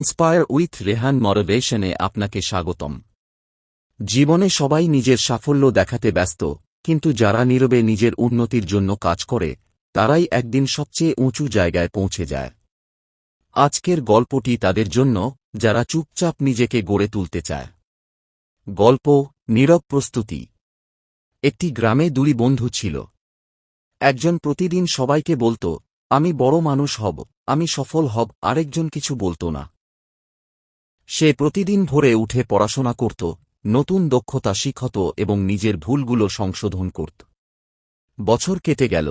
Inspire with Rehan মোটিভেশনে আপনাকে স্বাগতম। জীবনে সবাই নিজের সাফল্য দেখাতে ব্যস্ত, কিন্তু যারা নীরবে নিজের উন্নতির জন্য কাজ করে তারাই একদিন সবচেয়ে উঁচু জায়গায় পৌঁছে যায়। আজকের গল্পটি তাদের জন্য যারা চুপচাপ নিজেকে গড়ে তুলতে চায়। গল্প নীরব প্রস্তুতি। একটি গ্রামে দুই বন্ধু ছিল। একজন প্রতিদিন সবাইকে বলত, আমি বড় মানুষ হব, আমি সফল হব। আরেকজন কিছু বলত না। সে প্রতিদিন ভোরে উঠে পড়াশোনা করত, নতুন দক্ষতা শিখত এবং নিজের ভুলগুলো সংশোধন করত। বছর কেটে গেল।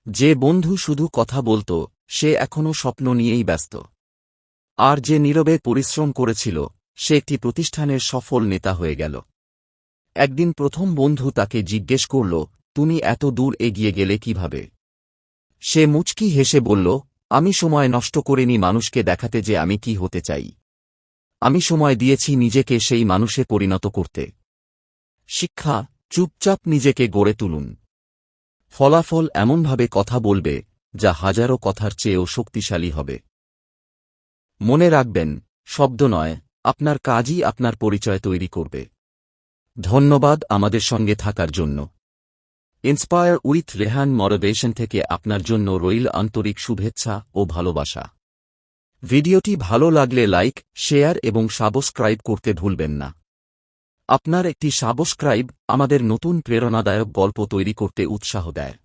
যে বন্ধু শুধু কথা বলত সে এখনও স্বপ্ন নিয়েই ব্যস্ত। আর যে নীরবে পরিশ্রম করেছিল সে একটি প্রতিষ্ঠানের সফল নেতা হয়ে গেল। একদিন প্রথম বন্ধু তাকে জিজ্ঞেস করল, তুমি এত দূর এগিয়ে গেলে কিভাবে? সে মুচকি হেসে বলল, আমি সময় নষ্ট করিনি মানুষকে দেখাতে যে আমি কি হতে চাই। আমি সময় দিয়েছি নিজেকে সেই মানুষে পরিণত করতে। শিক্ষা: চুপচাপ নিজেকে গড়ে তুলুন। ফলাফল এমনভাবে কথা বলবে যা হাজারো কথার চেয়েও শক্তিশালী হবে। মনে রাখবেন, শব্দ নয়, আপনার কাজই আপনার পরিচয় তৈরি করবে। ধন্যবাদ আমাদের সঙ্গে থাকার জন্য। ইন্সপায়ার উইথ রেহান মোটিভেশন থেকে আপনার জন্য রইল আন্তরিক শুভেচ্ছা ও ভালোবাসা। ভিডিওটি ভালো লাগলে লাইক, শেয়ার এবং সাবস্ক্রাইব করতে ভুলবেন না। আপনার একটি সাবস্ক্রাইব আমাদের নতুন প্রেরণাদায়ক গল্প তৈরি করতে উৎসাহ দেয়।